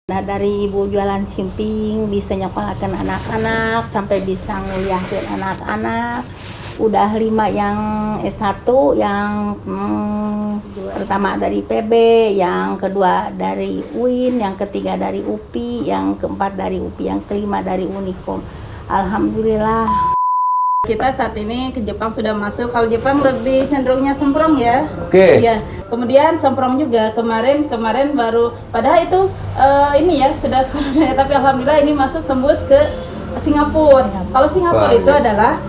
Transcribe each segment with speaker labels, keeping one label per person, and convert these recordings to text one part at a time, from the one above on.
Speaker 1: Nah, dari ibu jualan simping bisa nyekolahkan anak-anak sampai bisa nguliahkan anak-anak. Udah 5 yang S1, yang pertama dari PB, yang kedua dari UIN, yang ketiga dari UPI, yang keempat dari UPI, yang kelima dari Unikom. Alhamdulillah.
Speaker 2: Kita saat ini ke Jepang sudah masuk. Kalau Jepang lebih cenderungnya semprong ya.
Speaker 3: Oke.
Speaker 2: Iya. Kemudian semprong juga kemarin baru. Padahal itu ini ya sudah corona. Tapi alhamdulillah ini masuk tembus ke Singapura. Kalau Singapura itu adalah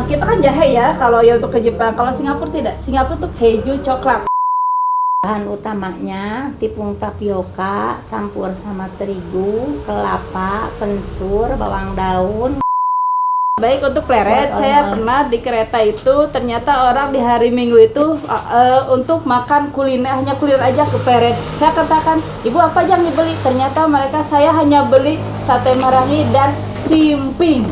Speaker 2: kita kan jahe ya. Kalau ya untuk ke Jepang. Kalau Singapura tidak. Singapura tuh keju coklat.
Speaker 1: Bahan utamanya tepung tapioka campur sama terigu, kelapa, kencur, bawang daun.
Speaker 2: Baik untuk pleret, saya pernah di kereta itu ternyata orang di hari Minggu itu untuk makan kuliner, hanya kuliner aja ke pleret. Saya katakan, ibu apa aja yang dibeli? Ternyata saya hanya beli sate marangi dan simping.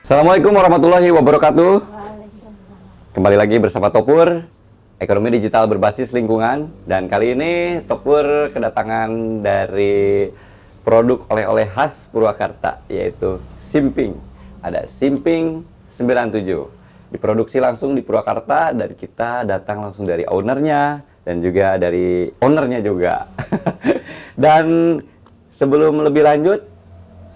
Speaker 3: Assalamualaikum warahmatullahi wabarakatuh. Kembali lagi bersama Topur, ekonomi digital berbasis lingkungan. Dan kali ini Topur kedatangan dari produk oleh-oleh khas Purwakarta, yaitu simping. Ada simping 97. Diproduksi langsung di Purwakarta dan kita datang langsung dari ownernya dan juga dari ownernya juga. Dan sebelum lebih lanjut,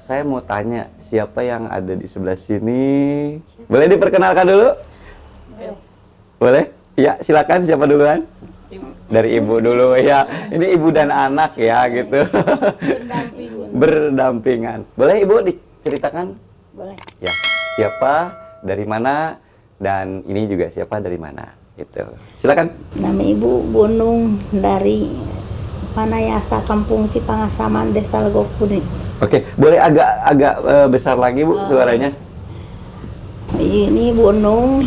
Speaker 3: saya mau tanya siapa yang ada di sebelah sini. Boleh diperkenalkan dulu? Boleh? Ya, silakan. Siapa duluan? Dari ibu dulu ya. Ini ibu dan anak ya gitu. Berdampingan. Boleh ibu diceritakan?
Speaker 1: Boleh.
Speaker 3: Ya. Siapa, dari mana, dan ini juga siapa dari mana gitu. Silakan.
Speaker 1: Nama ibu Bunung dari Panayasa, Kampung Cipangasaman, Desa Legokuni.
Speaker 3: Oke, boleh agak besar lagi Bu suaranya?
Speaker 1: Ini Bunung,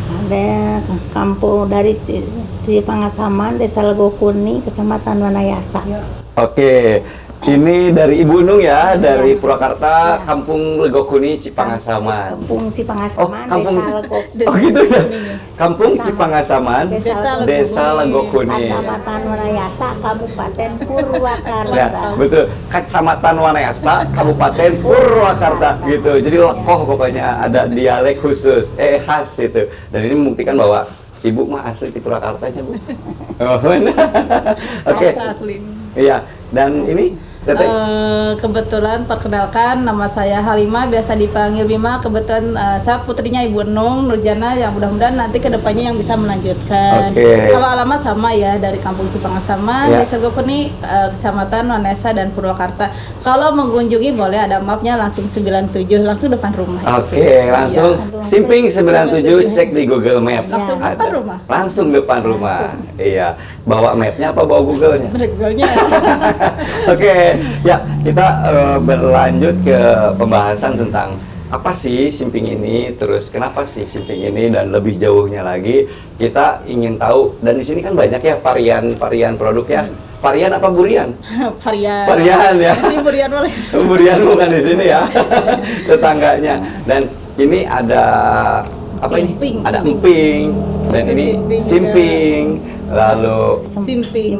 Speaker 1: ada kampung dari Cipangasaman, Desa Legokuni, Kecamatan Wanayasa.
Speaker 3: Oke, ini dari Ibu Nung ya, dari Purwakarta, Kampung Legokuni, Cipangasaman.
Speaker 1: Kampung Cipangasaman,
Speaker 3: kampung,
Speaker 1: Desa Legokuni.
Speaker 3: oh gitu ya, Kampung Cipangasaman, Desa Legokuni.
Speaker 1: Kecamatan Wanayasa, Kabupaten Purwakarta.
Speaker 3: Ya, betul. Kecamatan Wanayasa, Kabupaten Purwakarta gitu. Jadi lekoh pokoknya, ada dialek khusus, khas itu. Dan ini membuktikan bahwa Ibu mah asli di Purwakartanya, Bu. Oh, oke.
Speaker 2: Asli.
Speaker 3: Iya, dan ini Tete?
Speaker 2: Kebetulan perkenalkan, nama saya Halimah, biasa dipanggil Bima. Kebetulan saya putrinya Ibu Nung Nurjana, yang mudah-mudahan nanti kedepannya yang bisa melanjutkan. Kalau alamat sama ya, dari Kampung Cipangasaman, Desa Legokuni, Kecamatan Wanayasa dan Purwakarta. Kalau mengunjungi boleh, ada mapnya langsung 97, langsung depan rumah.
Speaker 3: Langsung simping 97, cek di Google Map.
Speaker 2: Langsung depan rumah.
Speaker 3: Langsung depan rumah. Iya. Bawa mapnya apa bawa Google-nya?
Speaker 2: Google-nya.
Speaker 3: Oke, ya kita berlanjut ke pembahasan tentang apa sih simping ini, terus kenapa sih simping ini, dan lebih jauhnya lagi kita ingin tahu. Dan di sini kan banyak ya varian produk ya. Varian apa burian? Varian ya.
Speaker 2: Ini burian boleh.
Speaker 3: Burian bukan di sini ya. Tetangganya. Dan ini ada apa ini? Ada emping. Dan ini simping. Lalu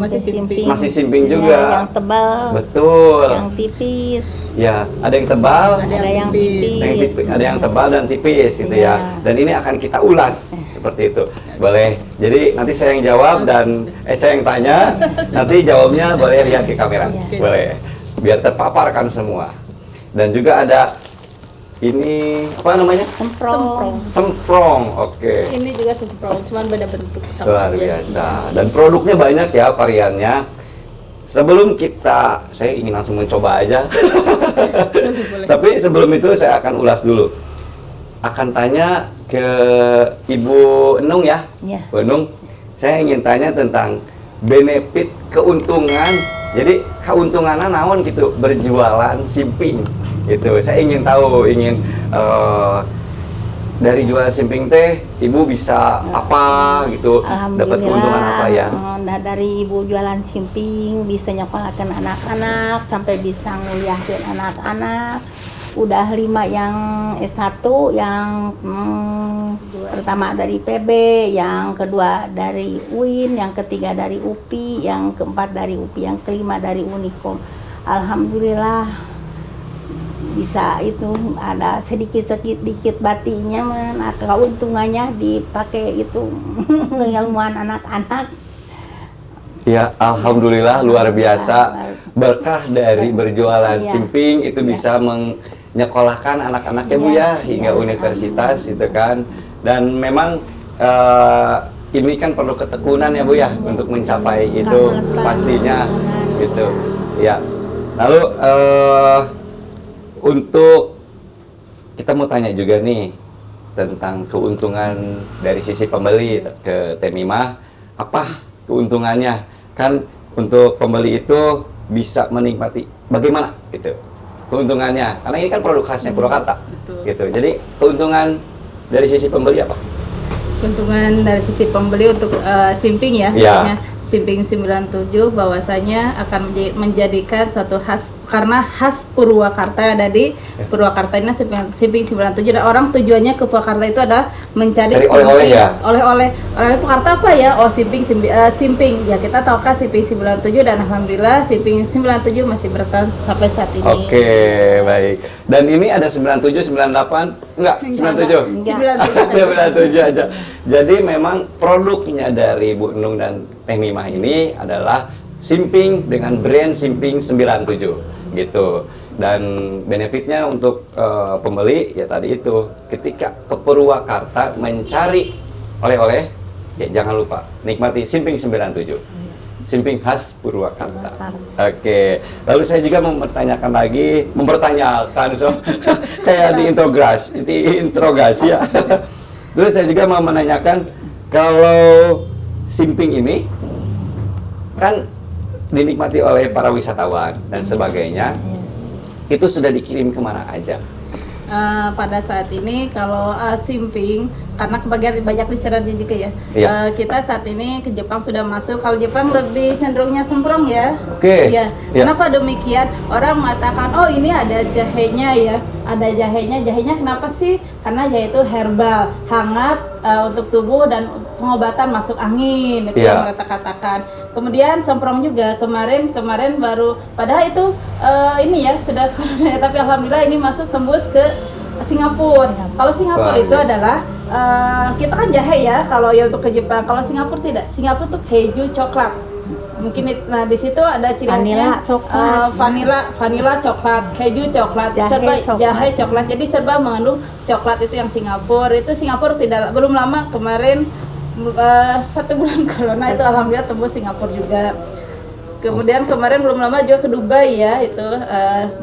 Speaker 3: masih simping juga.
Speaker 1: Yang tebal.
Speaker 3: Betul.
Speaker 1: Yang tipis.
Speaker 3: Ya, ada yang tebal,
Speaker 1: ada yang tipis.
Speaker 3: Ada yang tebal dan tipis gitu ya. Dan ini akan kita ulas seperti itu. Boleh. Jadi nanti saya yang jawab dan saya yang tanya. Nanti jawabnya boleh lihat ke kamera. Boleh. Biar terpaparkan semua. Dan juga ada ini apa namanya? Semprong. Oke.
Speaker 2: Ini juga semprong, cuman beda bentuk sama.
Speaker 3: Luar biasa. Dan produknya banyak ya, variannya. Sebelum saya ingin langsung mencoba aja. Tapi sebelum itu saya akan ulas dulu. Akan tanya ke Ibu Enung ya. Bu Enung, saya ingin tanya tentang benefit, keuntungan. Jadi keuntungannya naon gitu berjualan simping. Itu saya ingin tahu, dari jualan simping teh ibu bisa apa gitu, dapat keuntungan apa ya?
Speaker 1: Nah, dari ibu jualan simping bisa nyekolahkan anak-anak sampai bisa nguliahin anak-anak. Udah 5 yang S1, yang pertama dari PB, yang kedua dari UIN, yang ketiga dari UPI, yang keempat dari UPI, yang kelima dari Unikom. Alhamdulillah bisa itu ada sedikit batinya, nah, keuntungannya dipakai itu ngilmuan anak-anak.
Speaker 3: Ya, alhamdulillah luar biasa. Berkah dari berjualan simping itu bisa menyekolahkan anak-anaknya Bu ya hingga universitas gitu kan. Dan memang ini kan perlu ketekunan ya Bu ya untuk mencapai itu pastinya gitu. Ya. Lalu untuk kita mau tanya juga nih tentang keuntungan dari sisi pembeli ke Temimah, apa keuntungannya? Kan untuk pembeli itu bisa menikmati bagaimana gitu keuntungannya, karena ini kan produk khasnya Purwakarta gitu. Jadi keuntungan dari sisi pembeli apa?
Speaker 2: Keuntungan dari sisi pembeli untuk simping ya, misalnya simping 97 bahwasanya akan menjadikan suatu khas, karena khas Purwakarta ada di Purwakarta ini simping 97, dan orang tujuannya ke Purwakarta itu adalah mencari
Speaker 3: oleh-oleh ya.
Speaker 2: Oleh Purwakarta apa ya? Oh, simping. Ya kita tahu kan simping 97, dan alhamdulillah simping 97 masih bertahan sampai saat ini.
Speaker 3: Oke, baik. Dan ini ada 97, 98? Enggak, 97. 97 aja. Jadi memang produknya dari Bu Enung dan Temimah ini adalah simping dengan brand simping 97 gitu. Dan benefitnya untuk pembeli ya tadi itu, ketika ke Purwakarta mencari oleh-oleh ya jangan lupa nikmati simping 97, simping khas Purwakarta. Oke, lalu saya juga mempertanyakan so kayak diinterogasi ya. Terus saya juga mau menanyakan, kalau simping ini kan dinikmati oleh para wisatawan dan sebagainya, itu sudah dikirim kemana aja?
Speaker 2: Pada saat ini kalau simping, karena kebagian banyak diserahnya juga ya, kita saat ini ke Jepang sudah masuk. Kalau Jepang lebih cenderungnya semprong ya. Ya. Kenapa demikian? Orang mengatakan, oh ini ada jahenya ya, ada jahenya kenapa sih? Karena jahe itu herbal, hangat untuk tubuh dan pengobatan masuk angin, itu yang mereka katakan. Kemudian semprong juga kemarin baru, padahal itu ini ya sudah corona, tapi alhamdulillah ini masuk tembus ke Singapura. Kalau Singapura itu adalah kita kan jahe ya kalau ya untuk ke Jepang. Kalau Singapura tidak. Singapura tuh keju coklat. Mungkin nah di situ ada ciri khasnya vanilla coklat, keju coklat, jahe coklat. Jadi serba mengandung coklat, itu yang Singapura. Itu Singapura belum lama kemarin 1 bulan corona itu alhamdulillah tembus Singapura juga. Kemudian kemarin belum lama juga ke Dubai ya, itu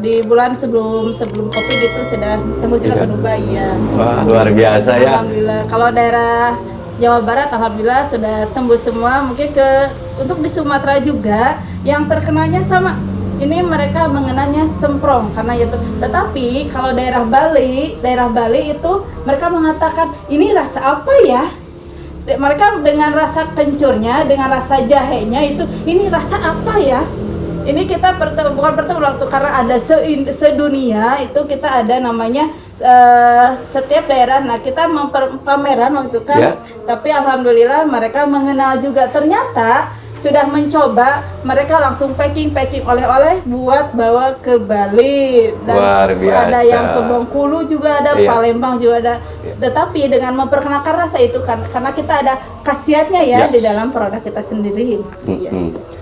Speaker 2: di bulan sebelum Covid itu sudah tembus juga ke Dubai ya.
Speaker 3: Wah, luar biasa ya.
Speaker 2: Alhamdulillah. Kalau daerah Jawa Barat alhamdulillah sudah tembus semua. Mungkin untuk di Sumatera juga yang terkenanya sama. Ini mereka mengenanya semprong karena itu. Tetapi kalau daerah Bali itu mereka mengatakan ini rasa apa ya? Mereka dengan rasa kencurnya, dengan rasa jahenya itu, ini rasa apa ya? Ini kita bukan bertemu waktu, karena ada sedunia itu kita ada namanya setiap daerah. Nah kita pameran waktu kan, tapi alhamdulillah mereka mengenal juga. Ternyata sudah mencoba, mereka langsung packing oleh-oleh buat bawa ke Bali. Dan
Speaker 3: luar biasa.
Speaker 2: Ada yang ke Bengkulu juga ada, Palembang juga ada. Tetapi dengan memperkenalkan rasa itu kan, karena kita ada khasiatnya ya di dalam produk kita sendiri.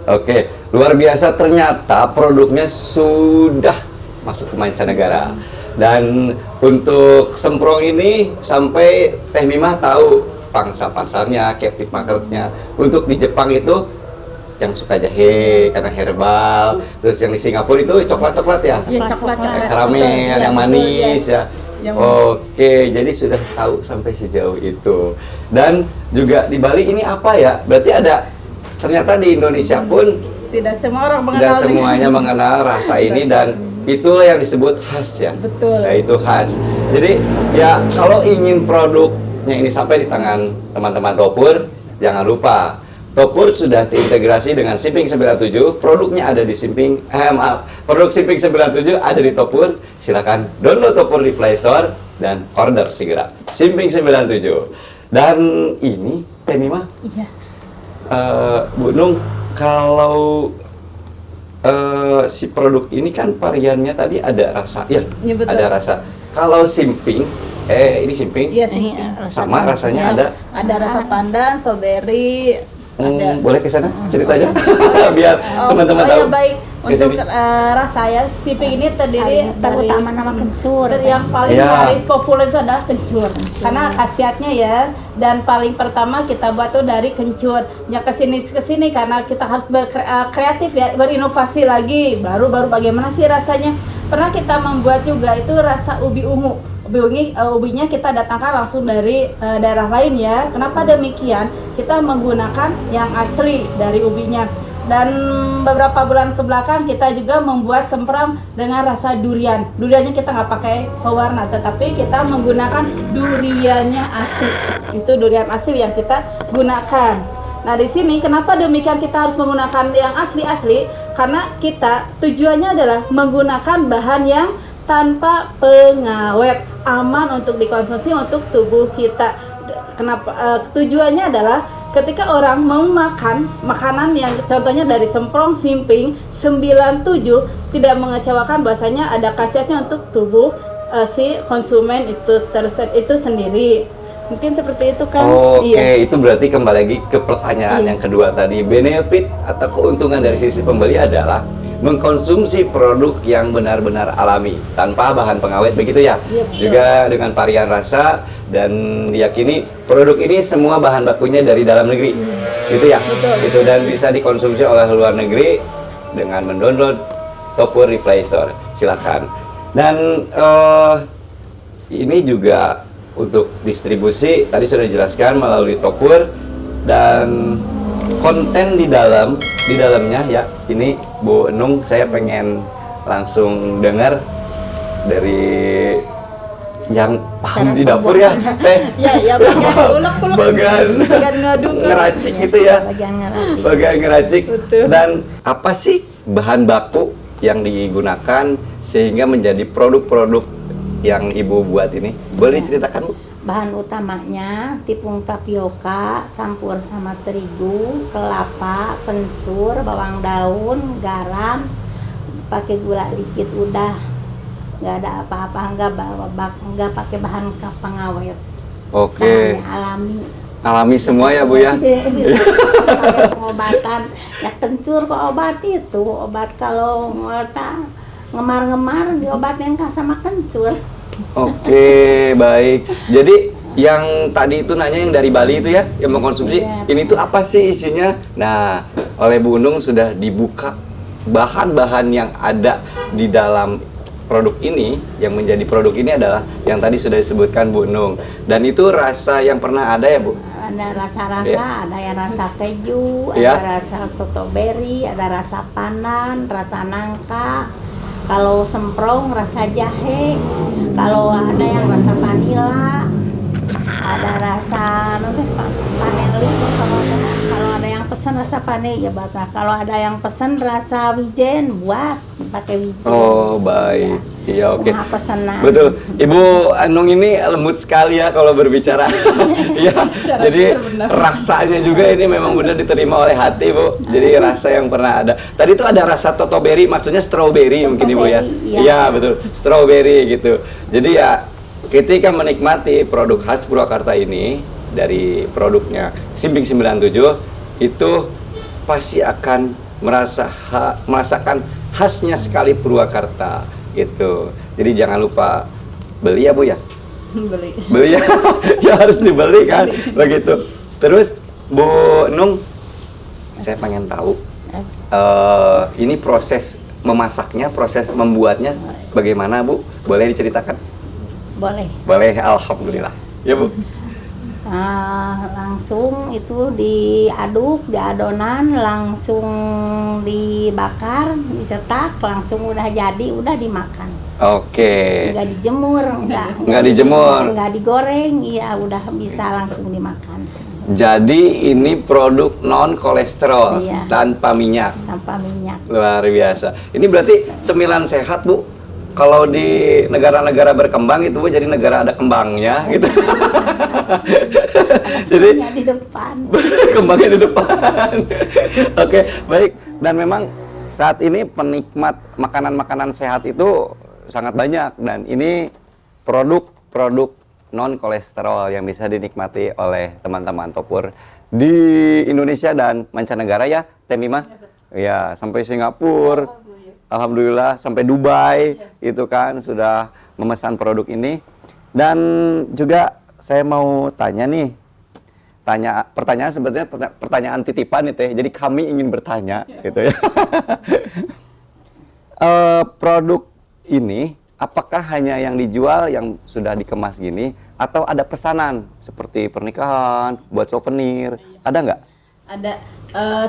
Speaker 3: Oke, luar biasa, ternyata produknya sudah masuk ke mancanegara. Dan untuk semprong ini sampai Temimah tahu pangsa pasarnya, captive marketnya. Untuk di Jepang itu yang suka jahe karena herbal, terus yang di Singapura itu coklat ya?
Speaker 2: Iya, coklat.
Speaker 3: Karamel, yang manis ya. Oke, jadi sudah tahu sampai sejauh itu. Dan juga di Bali ini apa ya? Berarti ada, ternyata di Indonesia pun
Speaker 2: Tidak semua orang
Speaker 3: Dan
Speaker 2: mengenal
Speaker 3: semuanya mengenal rasa ini dan itulah yang disebut khas ya.
Speaker 2: Betul.
Speaker 3: Ya, itu khas. Jadi ya kalau ingin produknya ini sampai di tangan teman-teman Topur, jangan lupa Topur sudah terintegrasi dengan Simping 97. Produknya ada di produk Simping 97 ada di Topur. Silakan download Topur di Play Store dan order segera. Simping 97. Dan ini Teh Mima,
Speaker 2: Iya.
Speaker 3: Bu Nung, kalau si produk ini kan variannya tadi ada rasa ya,
Speaker 2: Iya, betul.
Speaker 3: ada rasa. Kalau Simping, ini Simping,
Speaker 2: Iya sih.
Speaker 3: sama rasanya ada.
Speaker 2: Ada rasa pandan, strawberry, ada.
Speaker 3: Boleh ke sana ceritanya biar teman-teman tahu.
Speaker 2: Ya baik.
Speaker 3: Ke
Speaker 2: Untuk
Speaker 3: sini.
Speaker 2: rasa ya, Simping ini terdiri dari
Speaker 1: terutama nama kencur.
Speaker 2: yang paling
Speaker 3: Ya.
Speaker 2: laris populer itu adalah kencur. Karena khasiatnya ya, dan paling pertama kita buat tuh dari kencur. Ya kesini karena kita harus berkreatif ya, berinovasi lagi. Baru bagaimana sih rasanya? Pernah kita membuat juga itu rasa ubi ungu. Ubinya kita datangkan langsung dari daerah lain ya. Kenapa demikian? Kita menggunakan yang asli dari ubinya. Dan beberapa bulan ke belakang kita juga membuat semprong dengan rasa durian. Duriannya kita nggak pakai pewarna, tetapi kita menggunakan duriannya asli. Itu durian asli yang kita gunakan. Nah di sini kenapa demikian kita harus menggunakan yang asli-asli? Karena kita tujuannya adalah menggunakan bahan yang tanpa pengawet, aman untuk dikonsumsi untuk tubuh kita. Kenapa? Tujuannya adalah ketika orang memakan makanan yang contohnya dari semprong Simping 97 tidak mengecewakan, bahasanya ada khasiatnya untuk tubuh si konsumen itu sendiri. Mungkin seperti itu kan?
Speaker 3: Oke, itu berarti kembali lagi ke pertanyaan yang kedua tadi. Benefit atau keuntungan dari sisi pembeli adalah mengkonsumsi produk yang benar-benar alami tanpa bahan pengawet, begitu ya?
Speaker 2: Iya, betul.
Speaker 3: Juga dengan varian rasa dan diyakini produk ini semua bahan bakunya dari dalam negeri, gitu ya?
Speaker 2: Betul.
Speaker 3: Itu dan bisa dikonsumsi oleh luar negeri dengan mendownload Topur di Play Store. Silakan. Dan ini juga untuk distribusi tadi sudah dijelaskan melalui Topur dan konten di dalamnya ya. Ini Bu Nung, saya pengen langsung dengar dari yang paham di dapur ya, Teh.
Speaker 2: Ya bagian ulek-ulek. Bagian ngaduk.
Speaker 3: Ngeracik gitu ya. Bagian ngeracik.
Speaker 2: Betul.
Speaker 3: Dan apa sih bahan baku yang digunakan sehingga menjadi produk-produk yang Ibu buat ini? Boleh diceritakan, Bu?
Speaker 1: Bahan utamanya tepung tapioka campur sama terigu, kelapa, kencur, bawang daun, garam, pakai gula dikit, udah. Nggak ada apa-apa, nggak pakai bahan pengawet.
Speaker 3: Oke.
Speaker 1: Bahannya alami.
Speaker 3: Alami semua ya, Bu ya?
Speaker 1: Bisa pakai pengobatan. Ya kencur kok obat itu, obat kalau ngemar-ngemar diobatin sama kencur.
Speaker 3: Oke, baik. Jadi yang tadi itu nanya yang dari Bali itu ya, yang mengkonsumsi,
Speaker 1: Iya.
Speaker 3: ini tuh apa sih isinya? Nah, oleh Bu Nung sudah dibuka bahan-bahan yang ada di dalam produk ini, yang menjadi produk ini adalah yang tadi sudah disebutkan Bu Nung. Dan itu rasa yang pernah ada ya, Bu?
Speaker 1: Ada rasa-rasa,
Speaker 3: Ya.
Speaker 1: ada yang rasa keju,
Speaker 3: Ya.
Speaker 1: ada rasa strawberry, ada rasa pandan, rasa nangka. Kalau semprong rasa jahe, kalau ada yang rasa vanila, ada rasa vanili. Kalau ada yang pesan rasa vanili ya batas. Kalau ada yang pesan rasa wijen, buat pakai wijen.
Speaker 3: Oh, baik. Iya, oke.
Speaker 1: Maha pesanan.
Speaker 3: Betul. Ibu Anung ini lembut sekali ya kalau berbicara. Iya. Jadi rasanya juga ini memang benar diterima oleh hati, Bu. Jadi rasa yang pernah ada. Tadi itu ada rasa totoberry, maksudnya strawberry mungkin Ibu ya.
Speaker 1: Iya.
Speaker 3: Iya, betul. Strawberry gitu. Jadi ya ketika menikmati produk khas Purwakarta ini dari produknya Simping 97 itu pasti akan merasakan khasnya sekali Purwakarta gitu. Jadi jangan lupa beli ya, Bu ya. Beli ya. Ya harus dibeli kan. Begitu. Terus Bu Nung, saya pengen tahu ini proses memasaknya, proses membuatnya bagaimana, Bu? Boleh diceritakan?
Speaker 1: Boleh.
Speaker 3: Boleh, alhamdulillah. Ya, Bu.
Speaker 1: Langsung itu diaduk, di adonan, langsung dibakar, dicetak, langsung udah jadi, udah dimakan.
Speaker 3: Oke.
Speaker 1: Nggak dijemur,
Speaker 3: Nggak dijemur.
Speaker 1: nggak digoreng, iya udah bisa langsung dimakan.
Speaker 3: Jadi ini produk non kolesterol,
Speaker 1: Iya.
Speaker 3: tanpa minyak.
Speaker 1: Tanpa minyak.
Speaker 3: Luar biasa. Ini berarti cemilan sehat, Bu. Kalau di negara-negara berkembang itu Bu, jadi negara ada kembangnya gitu. Jadi
Speaker 1: Nggak di depan.
Speaker 3: kembangnya di depan. Oke, baik. Dan memang saat ini penikmat makanan-makanan sehat itu sangat banyak, dan ini produk-produk non kolesterol yang bisa dinikmati oleh teman-teman Topur di Indonesia dan mancanegara ya, Teh Mima? Ya, sampai Singapura. Alhamdulillah sampai Dubai itu kan sudah memesan produk ini. Dan juga saya mau tanya nih, pertanyaan sebetulnya pertanyaan titipan nih Teh. Jadi kami ingin bertanya gitu ya. Produk ini apakah hanya yang dijual yang sudah dikemas gini, atau ada pesanan seperti pernikahan, buat souvenir, ada nggak?
Speaker 2: Ada.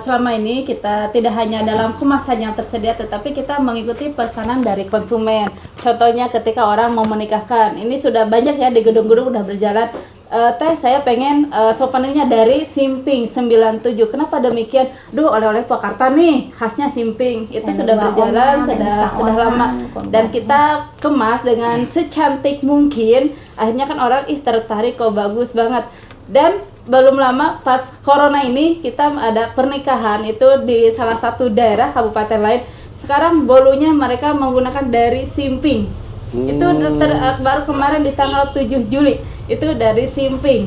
Speaker 2: Selama ini kita tidak hanya dalam kemasan yang tersedia, tetapi kita mengikuti pesanan dari konsumen. Contohnya ketika orang mau menikahkan, ini sudah banyak ya di gedung-gedung udah berjalan. Teh, saya pengen souvenirnya dari Simping 97. Kenapa demikian? Duh, oleh-oleh Purwakarta nih, khasnya Simping. Itu sudah berjalan, sudah lama. Dan kita kemas dengan secantik mungkin. Akhirnya kan orang tertarik, kok bagus banget. Dan belum lama pas corona ini kita ada pernikahan itu di salah satu daerah kabupaten lain. Sekarang bolunya mereka menggunakan dari Simping. Itu baru kemarin di tanggal 7 Juli itu dari Simping.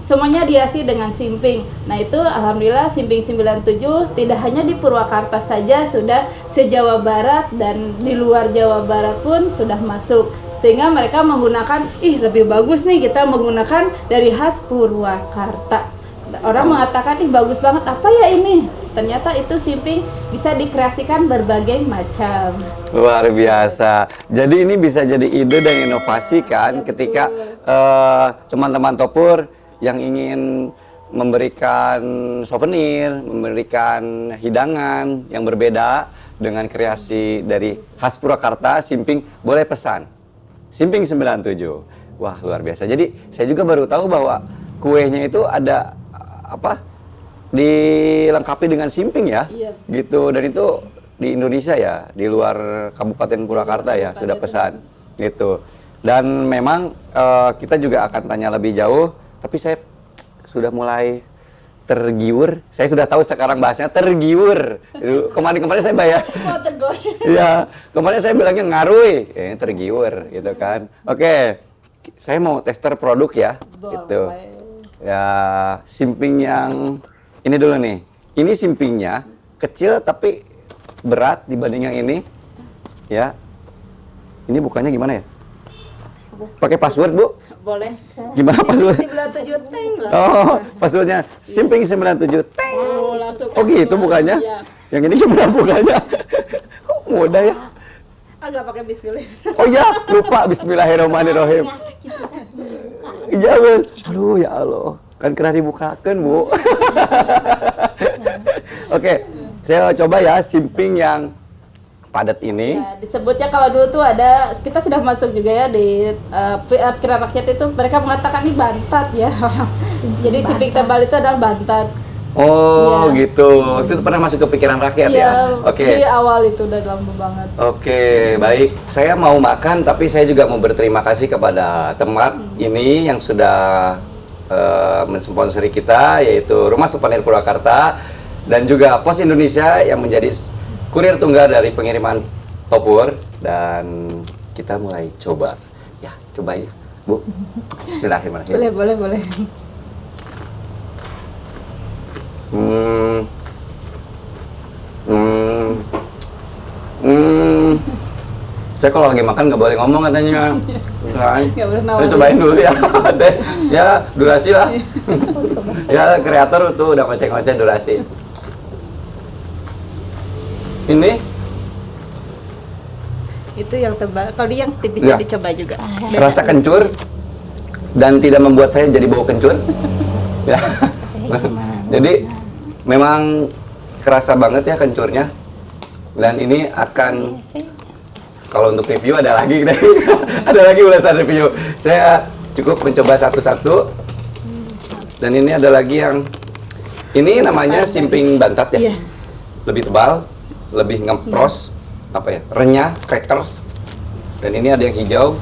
Speaker 2: Semuanya dihiasi dengan Simping. Nah itu alhamdulillah Simping 97 tidak hanya di Purwakarta saja, sudah se-Jawa Barat dan di luar Jawa Barat pun sudah masuk. Sehingga mereka menggunakan, lebih bagus nih kita menggunakan dari khas Purwakarta. Orang mengatakan, bagus banget, apa ya ini? Ternyata itu Simping bisa dikreasikan berbagai macam.
Speaker 3: Luar biasa. Jadi ini bisa jadi ide dan inovasi kan, ketika teman-teman Topur yang ingin memberikan souvenir, memberikan hidangan yang berbeda dengan kreasi dari khas Purwakarta, Simping, boleh pesan. Simping 97. Wah, luar biasa. Jadi saya juga baru tahu bahwa kuenya itu ada dilengkapi dengan Simping ya.
Speaker 2: Iya.
Speaker 3: Gitu. Dan itu di Indonesia ya, di luar Kabupaten Purwakarta ya, sudah pesan. Gitu. Dan memang kita juga akan tanya lebih jauh, tapi saya sudah mulai tergiur. Saya sudah tahu sekarang bahasanya tergiur. Kemarin saya bayar. Ya, kemarin saya bilangnya ngarui, tergiur gitu kan. Oke, saya mau tester produk ya. Gitu. Ya, Simping yang ini dulu nih. Ini Simpingnya kecil tapi berat dibanding yang ini. Ya. Ini bukannya gimana ya? Pakai password, Bu?
Speaker 2: Boleh.
Speaker 3: Gimana password?
Speaker 2: 97 teng lah.
Speaker 3: Oh, passwordnya Simping 97 teng. Oh gitu bukannya?
Speaker 2: Iya.
Speaker 3: Yang ini gimana bukannya? Kok mudah ya?
Speaker 2: Agak pakai bismillah.
Speaker 3: Oh ya, lupa bismillahirrahmanirrahim. Iya, Ben. Aduh ya Allah. Kan kena dibukakan, Bu. Oke, saya coba ya Simping yang padat ini.
Speaker 2: Ya, disebutnya kalau dulu tuh ada, kita sudah masuk juga ya di pikiran rakyat itu, mereka mengatakan ini bantat ya orang. Jadi Simping tebal itu adalah bantat.
Speaker 3: Oh
Speaker 2: Ya.
Speaker 3: gitu, itu pernah masuk ke pikiran rakyat ya?
Speaker 2: Iya,
Speaker 3: Oke.
Speaker 2: di awal itu udah lama banget.
Speaker 3: Oke, baik. Saya mau makan, tapi saya juga mau berterima kasih kepada tempat ini yang sudah mensponsori kita, yaitu Rumah Souvenir Purwakarta, dan juga Pos Indonesia yang menjadi kurir tunggal dari pengiriman Topur. Dan kita mulai coba. Ya, coba ya, Bu. Bismillahirrahmanirrahim.
Speaker 2: Boleh.
Speaker 3: Saya kalau lagi makan nggak boleh ngomong katanya.
Speaker 2: Nggak boleh
Speaker 3: Saya
Speaker 2: nawarin.
Speaker 3: cobain dulu ya. Ya, durasi lah. Ya, kreator tuh udah ngoceh-ngoceh durasi. Ini
Speaker 2: Itu yang tebal. Kalau dia yang tipis
Speaker 3: Ya.
Speaker 2: dicoba juga.
Speaker 3: rasa kencur, dan tidak membuat saya jadi bau kencur. Ya. Jadi memang kerasa banget ya kencurnya. Dan ini akan, kalau untuk review ada lagi ada lagi ulasan review. Saya cukup mencoba satu-satu. Dan ini ada lagi yang ini namanya simping bantat ya.
Speaker 2: Iya.
Speaker 3: Lebih tebal, lebih ngepros, renyah, crackers. Dan ini ada yang hijau,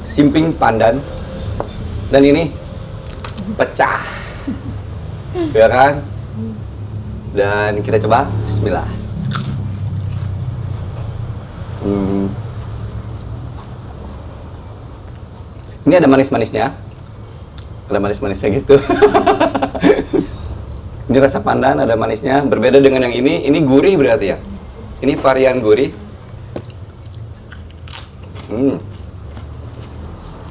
Speaker 3: simping pandan. Dan ini pecah. Ya kan? Dan kita coba, bismillah. Ini ada manis-manisnya. Ada manis-manisnya gitu. Ini rasa pandan, ada manisnya. Berbeda dengan yang ini gurih berarti ya. Ini varian gurih.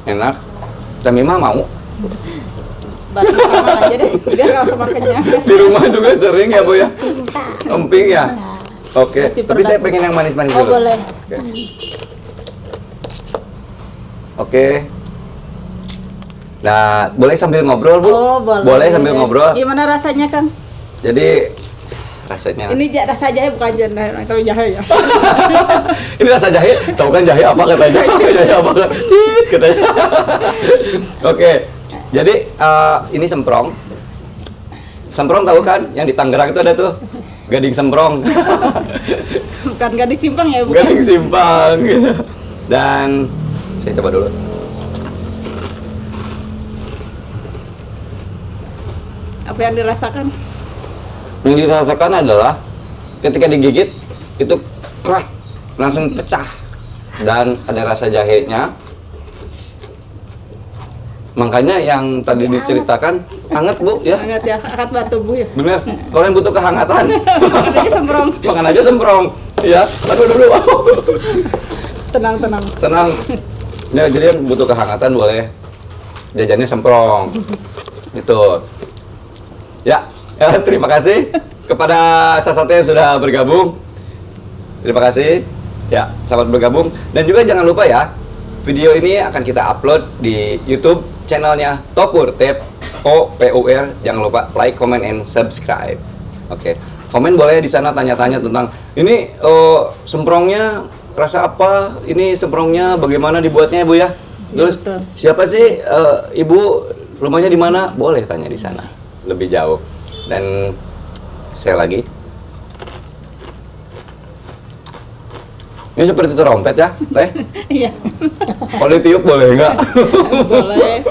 Speaker 3: Enak. Tamimah mau?
Speaker 2: Batu sama aja deh, biar rasa makannya.
Speaker 3: Di rumah juga sering ya Bu ya? Emping ya? Oke,
Speaker 2: Masih
Speaker 3: tapi saya
Speaker 2: pedas.
Speaker 3: pengen yang manis-manis
Speaker 2: Oh
Speaker 3: dulu.
Speaker 2: boleh.
Speaker 3: Oke. Nah, boleh sambil ngobrol Bu?
Speaker 2: Oh boleh.
Speaker 3: Boleh sambil ngobrol.
Speaker 2: Gimana rasanya Kang?
Speaker 3: Jadi rasanya.
Speaker 2: Ini rasa jahe bukan kalau jahe ya.
Speaker 3: Ini rasa jahe. Tahu kan jahe apa katanya? Jahe apa katanya? Oke. Jadi ini semprong. Semprong tahu kan? Yang di Tangerang itu ada tuh. Gading semprong.
Speaker 2: Bukan gading simpang ya, bukan.
Speaker 3: Gading simpang gitu. Dan saya coba dulu.
Speaker 2: Apa yang dirasakan?
Speaker 3: Yang dirasakan adalah ketika digigit itu krak, langsung pecah. Dan ada rasa jahenya. Makanya yang tadi diceritakan hangat Bu ya.
Speaker 2: Hangat ya, angkat batu Bu ya.
Speaker 3: Bener. Kalau yang butuh kehangatan,
Speaker 2: Makan aja semprong.
Speaker 3: makan aja semprong. Ya, aduh dulu.
Speaker 2: Tenang.
Speaker 3: Tenang. Ya, jadi yang butuh kehangatan boleh jajannya semprong. Itu. Ya, terima kasih kepada salah-satu yang sudah bergabung. Terima kasih. Ya, selamat bergabung. Dan juga jangan lupa ya, video ini akan kita upload di YouTube channelnya Topur, TOPUR. Jangan lupa like, comment, and subscribe. Oke. Komen boleh di sana, tanya-tanya tentang ini semprongnya rasa apa, ini semprongnya bagaimana dibuatnya Bu ya. Terus
Speaker 2: betul.
Speaker 3: siapa sih Ibu, rumahnya di mana? Boleh tanya di sana lebih jauh. Dan saya lagi. Ini seperti terompet ya, Teh?
Speaker 2: Iya.
Speaker 3: Kalau ditiup boleh nggak?
Speaker 2: Boleh.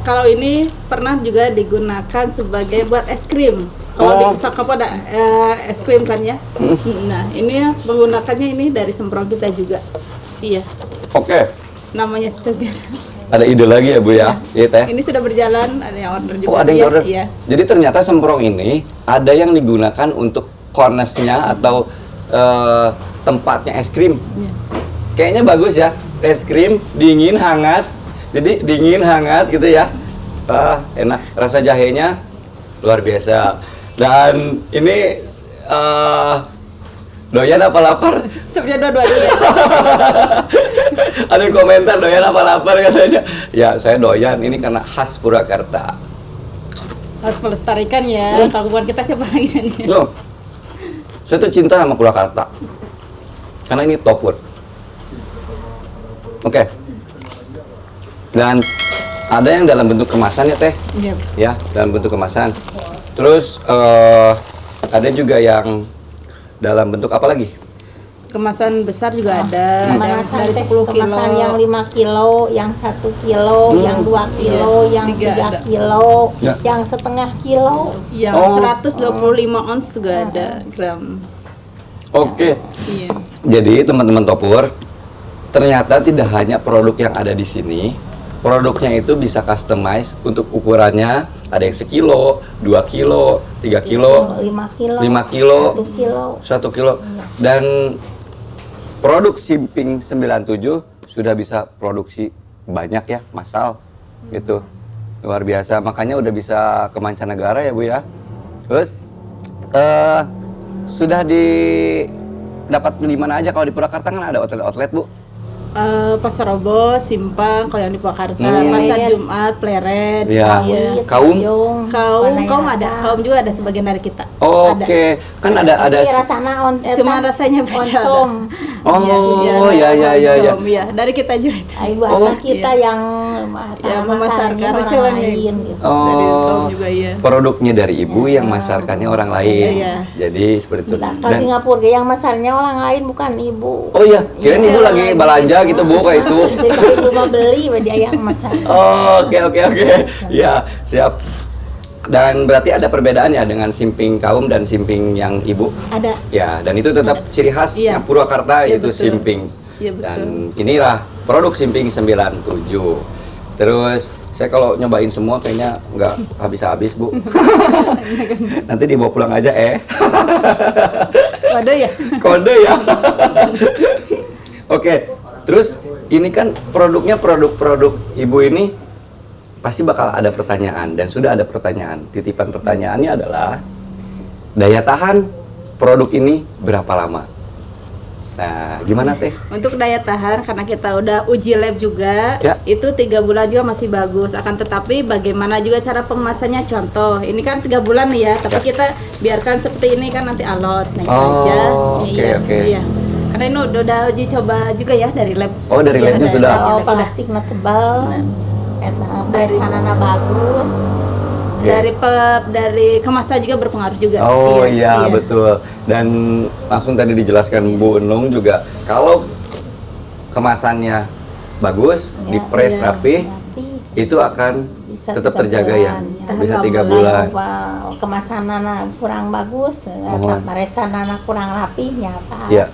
Speaker 2: Kalau ini pernah juga digunakan sebagai buat es krim. Kalau di Sakapa ada es krim kan ya. Nah, ini menggunakannya ini dari semprong kita juga. Iya.
Speaker 3: Oke.
Speaker 2: Namanya Steger.
Speaker 3: Ada ide lagi ya Bu ya? Iya Teh?
Speaker 2: Ini sudah berjalan, ada yang order juga.
Speaker 3: Oh, ada yang
Speaker 2: Iya,
Speaker 3: order?
Speaker 2: Iya.
Speaker 3: Jadi ternyata semprong ini ada yang digunakan untuk cornersnya atau tempatnya es krim.
Speaker 2: Iya.
Speaker 3: Kayaknya bagus ya, es krim dingin hangat. Jadi dingin hangat gitu ya. Enak. Rasa jahenya luar biasa. Dan ini doyan apa lapar?
Speaker 2: Sebenarnya dua-duanya.
Speaker 3: Ada yang komentar doyan apa lapar katanya. Ya saya doyan ini karena khas Purwakarta.
Speaker 2: Harus melestarikan ya. Kalau bukan kita siapa lagi nanti?
Speaker 3: Loh, saya tuh cinta sama Purwakarta karena ini Topur. Oke. Dan ada yang dalam bentuk kemasan ya Teh?
Speaker 2: Iya.
Speaker 3: Ya, dalam bentuk kemasan. Terus ada juga yang dalam bentuk apa lagi?
Speaker 2: Kemasan besar juga ada yang
Speaker 1: Kemasan
Speaker 2: dari
Speaker 1: teh,
Speaker 2: 10 kilo.
Speaker 1: kemasan yang 5 kilo, yang 1 kilo, yang 2 kilo,
Speaker 2: Iya,
Speaker 1: yang
Speaker 2: 3
Speaker 1: 3
Speaker 2: ada.
Speaker 1: kilo,
Speaker 3: Ya.
Speaker 1: yang setengah kilo.
Speaker 2: Yang
Speaker 3: Oh.
Speaker 2: 125 ons juga ada gram.
Speaker 3: Oke.
Speaker 2: Iya.
Speaker 3: Jadi teman-teman Topur, ternyata tidak hanya produk yang ada di sini, produknya itu bisa customize untuk ukurannya. Ada yang 1 kilo, 2 kilo, 3 kilo,
Speaker 1: 5 kilo,
Speaker 3: 5 kilo,
Speaker 1: 1 kilo.
Speaker 3: 1 kilo. Dan produk Simping 97 sudah bisa produksi banyak ya, massal gitu. Luar biasa, makanya udah bisa ke mancanegara ya Bu ya. Terus sudah dapat di mana aja? Kalau di Purwakarta kan ada outlet-outlet Bu.
Speaker 2: Pasar Rebo, Simpang, kalau yang di Purwakarta, Pasar Jumat, Pleret,
Speaker 3: Ya. Kaum?
Speaker 2: kaum ada, kaum juga ada sebagian dari kita.
Speaker 3: Oke, kan ada
Speaker 1: rasana
Speaker 2: Cuma rasanya beda.
Speaker 1: oncom.
Speaker 2: Ya, dari kita juga.
Speaker 1: Ibu anak kita yang
Speaker 2: memasarkan
Speaker 1: orang
Speaker 2: hasilnya.
Speaker 1: lain gitu.
Speaker 2: Dari kaum juga iya.
Speaker 3: Produknya dari ibu yang masarkannya orang lain.
Speaker 2: Iya.
Speaker 3: Jadi seperti itu.
Speaker 1: Kalau Singapura yang masarnya orang lain bukan ibu.
Speaker 3: Oh iya, kirain ibu lagi belanja gitu Bu kayak itu.
Speaker 1: Jadi kalau ibu mau beli, dia yang masak.
Speaker 3: Oke. Ya, siap. Dan berarti ada perbedaan ya dengan simping kaum dan simping yang ibu?
Speaker 2: Ada.
Speaker 3: Ya, dan itu tetap ciri khasnya Purwakarta
Speaker 2: Iya,
Speaker 3: itu
Speaker 2: betul.
Speaker 3: simping.
Speaker 2: Iya, betul.
Speaker 3: Dan inilah produk simping 97. Terus saya kalau nyobain semua kayaknya nggak habis-habis Bu. Nanti dibawa pulang aja
Speaker 2: Ada ya?
Speaker 3: Kode ya. Oke, terus ini kan produknya produk ibu ini pasti bakal ada pertanyaan dan sudah ada pertanyaan. Titipan pertanyaannya adalah daya tahan produk ini berapa lama? Nah, gimana Teh?
Speaker 2: Untuk daya tahan karena kita udah uji lab juga,
Speaker 3: Ya.
Speaker 2: itu 3 bulan juga masih bagus. Akan tetapi bagaimana juga cara pengemasannya, contoh ini kan 3 bulan nih ya, tapi kita biarkan seperti ini kan nanti alot, nah itu aja.
Speaker 3: Oke.
Speaker 2: Iya. Karena ini udah uji coba juga ya dari lab.
Speaker 3: Oh, dari
Speaker 2: Iya,
Speaker 3: labnya sudah.
Speaker 1: Oh, plastiknya tebal. Beresanana bagus.
Speaker 2: Dari kemasan juga berpengaruh juga.
Speaker 3: Oh iya, betul. Dan langsung tadi dijelaskan Bu Enung juga kalau kemasannya bagus, dipres rapi, itu akan tetap terjaga ya. Bisa 3 bulan.
Speaker 1: Kemasanana kurang bagus, beresanana kurang rapi, nyata.
Speaker 3: Iya.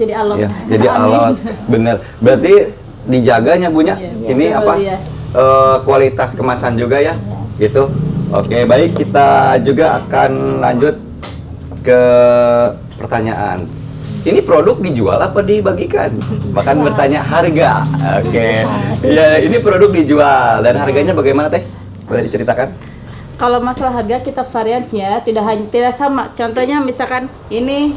Speaker 2: Jadi alot.
Speaker 3: Ya, jadi alot. Bener. Berarti dijaganya Bunya. Ini
Speaker 2: betul,
Speaker 3: apa?
Speaker 2: iya.
Speaker 3: Kualitas kemasan juga ya. Gitu. Oke, baik, kita juga akan lanjut ke pertanyaan. Ini produk dijual apa dibagikan? Bahkan bertanya harga. Oke. Ya, ini produk dijual dan harganya bagaimana Teh? Boleh diceritakan?
Speaker 2: Kalau masalah harga kita variasi ya, tidak sama. Contohnya misalkan ini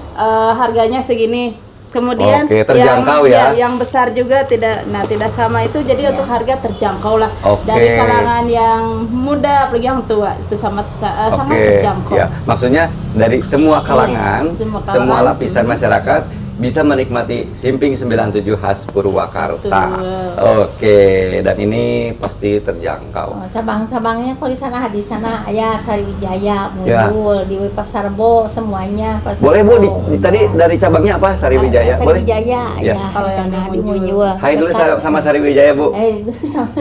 Speaker 2: harganya segini. Kemudian
Speaker 3: Oke, terjangkau ya.
Speaker 2: Yang besar juga tidak sama itu. Jadi untuk harga terjangkau lah.
Speaker 3: Oke.
Speaker 2: Dari kalangan yang muda apalagi yang tua itu sangat terjangkau.
Speaker 3: Ya, maksudnya dari semua kalangan,
Speaker 2: semua
Speaker 3: semua
Speaker 2: kalangan.
Speaker 3: lapisan masyarakat bisa menikmati Simping 97 khas Purwakarta.
Speaker 2: Betul.
Speaker 3: Oke, dan ini pasti terjangkau.
Speaker 1: Cabang-cabangnya kalau di sana ya Sariwijaya, Muncul, di Pasar Rebo semuanya.
Speaker 3: Boleh Bu, tadi dari cabangnya apa? Sariwijaya, boleh?
Speaker 1: Sariwijaya,
Speaker 3: Ya.
Speaker 1: Kalau yang di Muncul.
Speaker 3: Hai dulu sama Sariwijaya Bu.
Speaker 1: Sama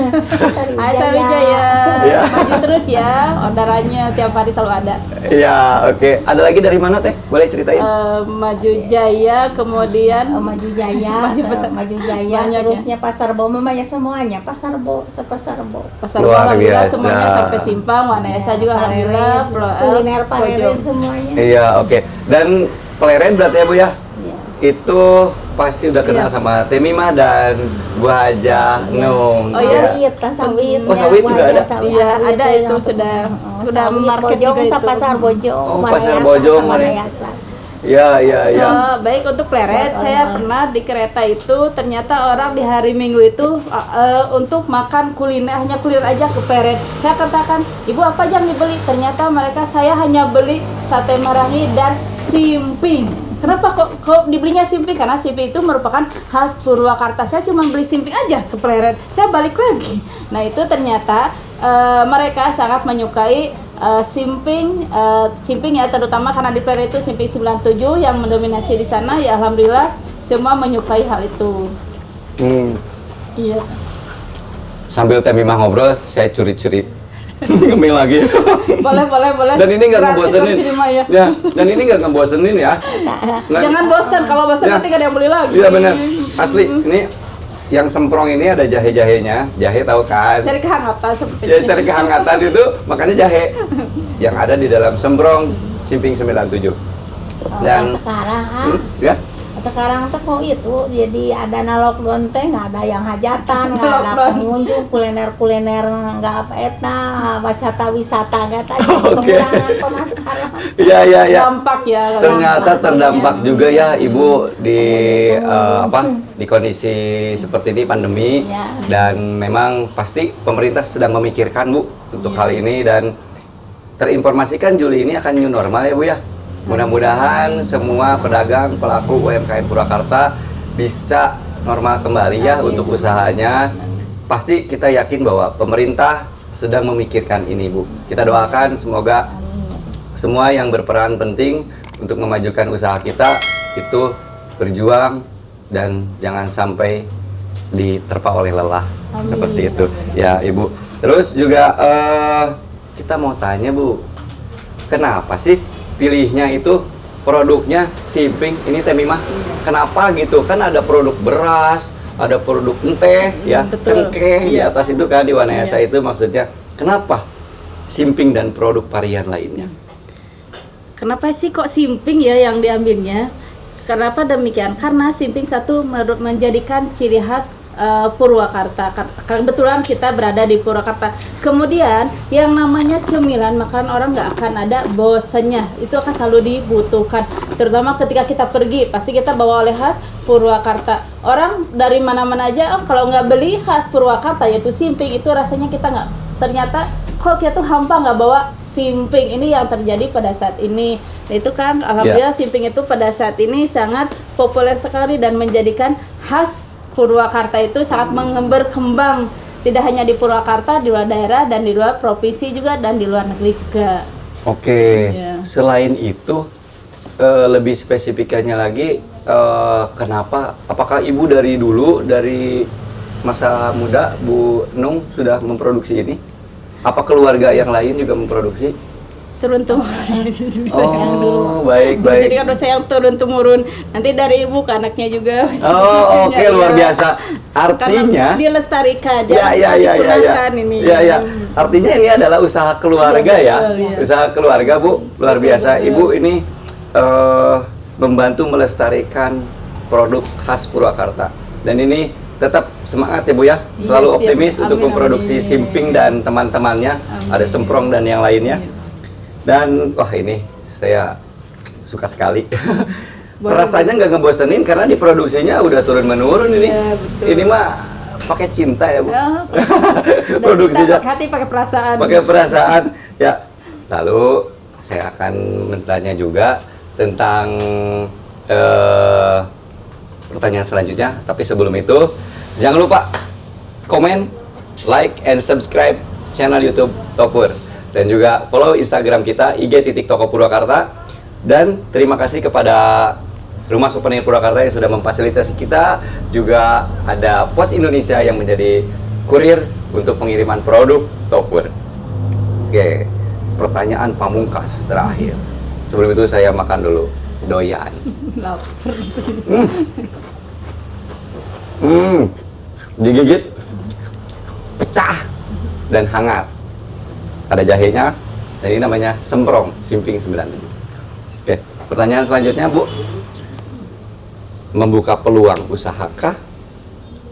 Speaker 2: Hai Sariwijaya,
Speaker 3: Ya.
Speaker 2: maju terus ya, orderannya tiap hari selalu ada.
Speaker 3: Iya, oke. Ada lagi dari mana Teh? Boleh ceritain?
Speaker 2: Maju Jaya, kemudian
Speaker 1: Maju Jaya, Maju Jaya, terusnya Pasar Rebo, mamanya semuanya Pasar Rebo, Pasar Rebo.
Speaker 2: Pasar
Speaker 3: Luar
Speaker 2: Alhamdulillah
Speaker 3: biasa.
Speaker 2: semuanya sampai Simpang, Wanesa juga alhamdulillah,
Speaker 1: kuliner Pareren semuanya.
Speaker 3: Iya, oke. Dan Pleret berarti ya Bu ya?
Speaker 1: Iya.
Speaker 3: Itu pasti udah kenal sama Temimah dan Bu Hajah Nung.
Speaker 2: Oh iya.
Speaker 1: Sawit, sawit.
Speaker 3: Oh, sawit juga ada?
Speaker 2: Iya, ada itu sudah market juga itu.
Speaker 1: Pasar Bojong,
Speaker 3: Oh, Pasar Bojong.
Speaker 1: Manayasa.
Speaker 3: Ya.
Speaker 2: Baik untuk Pleret, saya pernah di kereta itu ternyata orang di hari Minggu itu untuk makan kuliner, hanya kuliner aja ke Pleret. Saya katakan, Ibu apa aja yang dibeli? Ternyata mereka saya hanya beli sate marangi dan simping. Kenapa kok dibelinya simping? Karena simping itu merupakan khas Purwakarta. Saya cuma beli simping aja ke Pleret. Saya balik lagi. Nah itu ternyata mereka sangat menyukai simping ya, terutama karena di Pleret itu simping 97 yang mendominasi di sana ya, alhamdulillah semua menyukai hal itu. Iya.
Speaker 3: Sambil Temimah ngobrol, saya curi-curi ngemil lagi.
Speaker 2: Boleh.
Speaker 3: Dan ini nggak
Speaker 2: Gratis
Speaker 3: ngebosenin.
Speaker 2: di rumah ya.
Speaker 3: Ya, dan ini nggak ngebosenin ya.
Speaker 2: Jangan bosan, kalau bosan
Speaker 3: Ya.
Speaker 2: nanti gak ada yang beli lagi.
Speaker 3: Iya benar. Asli, ini yang semprong ini ada jahe-jahenya. Jahe tahu kan?
Speaker 2: Cari kehangatan seperti
Speaker 3: Ya,
Speaker 2: ini.
Speaker 3: cari kehangatan itu, makanya jahe yang ada di dalam semprong Simping 97. Dan
Speaker 1: sekarang
Speaker 3: ya,
Speaker 1: Sekarang tuh kok itu jadi ada lockdown teh nggak ada yang hajatan, nggak ada pengunjung, kuliner nggak apa eta wisata nggak tadi pengurangan pemasaran.
Speaker 3: Iya.
Speaker 2: Dampak ya.
Speaker 3: Ternyata terdampak juga ya Ibu di di kondisi seperti ini pandemi
Speaker 1: Ya.
Speaker 3: dan memang pasti pemerintah sedang memikirkan Bu untuk hal ini dan terinformasikan Juli ini akan new normal ya Bu ya. Mudah-mudahan semua pedagang pelaku UMKM Purwakarta bisa normal kembali ya untuk usahanya. Pasti kita yakin bahwa pemerintah sedang memikirkan ini Bu. Kita doakan semoga semua yang berperan penting untuk memajukan usaha kita itu berjuang dan jangan sampai diterpa oleh lelah.
Speaker 2: Amin.
Speaker 3: Seperti itu ya Ibu. Terus juga kita mau tanya Bu, kenapa sih pilihnya itu produknya Simping ini Teh Mimah? Kenapa gitu? Kan ada produk beras, ada produk teh ya,
Speaker 2: Betul.
Speaker 3: cengkeh di
Speaker 2: Iya.
Speaker 3: atas itu kan di Wanayasa itu maksudnya. Kenapa Simping dan produk varian lainnya?
Speaker 2: Kenapa sih kok Simping ya yang diambilnya? Kenapa demikian? Karena Simping satu menjadikan ciri khas Purwakarta. Kebetulan kita berada di Purwakarta. Kemudian yang namanya cemilan makan orang nggak akan ada bosannya. Itu akan selalu dibutuhkan. Terutama ketika kita pergi, pasti kita bawa oleh khas Purwakarta. Orang dari mana-mana aja, kalau nggak beli khas Purwakarta yaitu Simping, itu rasanya kita nggak. Ternyata kok kita tuh hampa nggak bawa Simping. Ini yang terjadi pada saat ini. Nah, itu kan alhamdulillah Simping itu pada saat ini sangat populer sekali dan menjadikan khas Purwakarta itu sangat berkembang, tidak hanya di Purwakarta, di luar daerah dan di luar provinsi juga dan di luar negeri juga.
Speaker 3: Oke,
Speaker 2: Iya.
Speaker 3: selain itu lebih spesifikannya lagi kenapa? Apakah Ibu dari dulu dari masa muda Bu Nung sudah memproduksi ini? Apa keluarga yang lain juga memproduksi?
Speaker 2: Turun-temurun bisa yang dulu.
Speaker 3: Oh, baik.
Speaker 2: Jadi kan saya yang turun-temurun. Nanti dari ibu ke anaknya juga.
Speaker 3: Oh, oke,
Speaker 2: Ya,
Speaker 3: luar
Speaker 2: ya.
Speaker 3: biasa. Artinya
Speaker 2: Karena dilestarikan,
Speaker 3: ya,
Speaker 2: jangan dipunahkan ini.
Speaker 3: Ya. Artinya ini adalah usaha keluarga
Speaker 2: Iya,
Speaker 3: ya.
Speaker 2: betul, iya.
Speaker 3: Usaha keluarga, Bu. Luar biasa. Ibu ini membantu melestarikan produk khas Purwakarta. Dan ini tetap semangat ya Bu ya. Selalu
Speaker 2: Iya, siap.
Speaker 3: optimis untuk
Speaker 2: Amin,
Speaker 3: memproduksi
Speaker 2: amin.
Speaker 3: Simping dan teman-temannya.
Speaker 2: Amin.
Speaker 3: Ada Semprong dan yang lainnya. Dan wah ini saya suka sekali. Rasanya nggak ngebosenin karena diproduksinya udah turun menurun ini.
Speaker 2: Iya, betul.
Speaker 3: Ini mah pakai cinta ya Bu.
Speaker 2: Ya,
Speaker 3: Produksinya
Speaker 2: pakai hati, pakai perasaan.
Speaker 3: pakai perasaan ya. Lalu saya akan bertanya juga tentang pertanyaan selanjutnya. Tapi sebelum itu jangan lupa komen, like, and subscribe channel YouTube Topur. Dan juga follow Instagram kita ig.toko Purwakarta. Dan terima kasih kepada Rumah Souvenir Purwakarta yang sudah memfasilitasi kita. Juga ada Pos Indonesia yang menjadi kurir untuk pengiriman produk Topur. Oke, pertanyaan pamungkas terakhir. Sebelum itu saya makan dulu doyan.
Speaker 2: Lapar.
Speaker 3: Digigit pecah dan hangat. Ada jahenya, dan ini namanya Semprong Simping 97. Oke, pertanyaan selanjutnya Bu, membuka peluang usahakah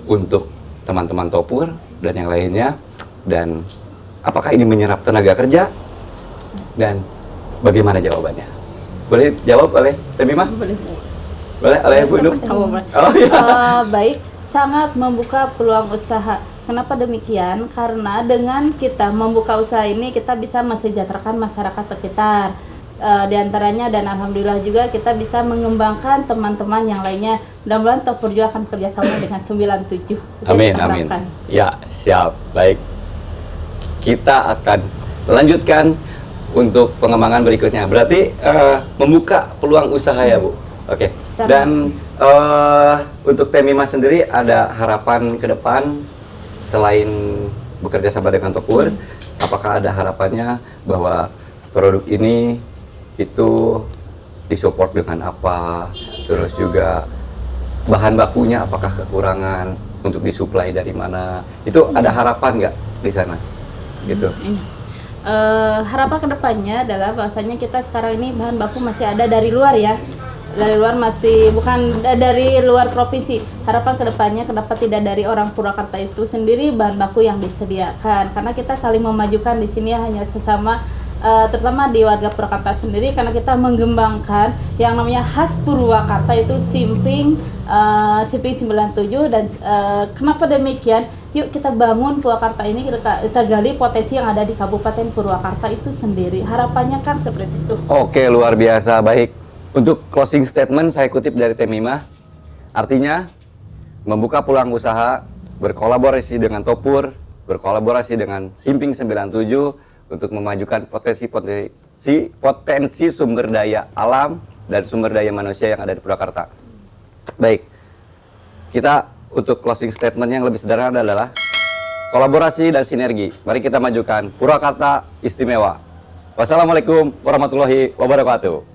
Speaker 3: untuk teman-teman Topur dan yang lainnya, dan apakah ini menyerap tenaga kerja, dan bagaimana jawabannya? Boleh jawab oleh Teh Mimah?
Speaker 2: Boleh.
Speaker 3: Boleh oleh Bu Nung?
Speaker 2: Oh, boleh.
Speaker 3: Oh iya.
Speaker 2: Baik, sangat membuka peluang usaha. Kenapa demikian? Karena dengan kita membuka usaha ini kita bisa mesejahterakan masyarakat sekitar. Di antaranya dan alhamdulillah juga kita bisa mengembangkan teman-teman yang lainnya. Mudah-mudahan Topur juga akan kerjasama dengan 97. Itu
Speaker 3: Amin,
Speaker 2: kita
Speaker 3: amin.
Speaker 2: harapkan.
Speaker 3: Ya, siap. Baik. Kita akan lanjutkan untuk pengembangan berikutnya. Berarti membuka peluang usaha ya, Bu. Oke.
Speaker 2: Sama.
Speaker 3: Dan untuk Teh Mimah sendiri ada harapan ke depan selain bekerja sama dengan Topur, apakah ada harapannya bahwa produk ini itu disupport dengan apa? Terus juga bahan bakunya apakah kekurangan, untuk disuplai dari mana? Itu ada harapan nggak di sana? Gitu.
Speaker 2: Harapan kedepannya adalah bahwasanya kita sekarang ini bahan baku masih ada dari luar ya. dari luar masih bukan dari luar provinsi. Harapan kedepannya kenapa tidak dari orang Purwakarta itu sendiri bahan baku yang disediakan, karena kita saling memajukan di sini hanya sesama terutama di warga Purwakarta sendiri, karena kita mengembangkan yang namanya khas Purwakarta itu simping 97 dan kenapa demikian? Yuk kita bangun Purwakarta ini, kita gali potensi yang ada di Kabupaten Purwakarta itu sendiri. Harapannya Kang seperti itu.
Speaker 3: Oke, luar biasa. Baik. Untuk closing statement saya kutip dari Temimah. Artinya membuka peluang usaha, berkolaborasi dengan Topur, berkolaborasi dengan Simping 97 untuk memajukan potensi sumber daya alam dan sumber daya manusia yang ada di Purwakarta. Baik. Kita untuk closing statement yang lebih sederhana adalah kolaborasi dan sinergi. Mari kita majukan Purwakarta istimewa. Wassalamualaikum warahmatullahi wabarakatuh.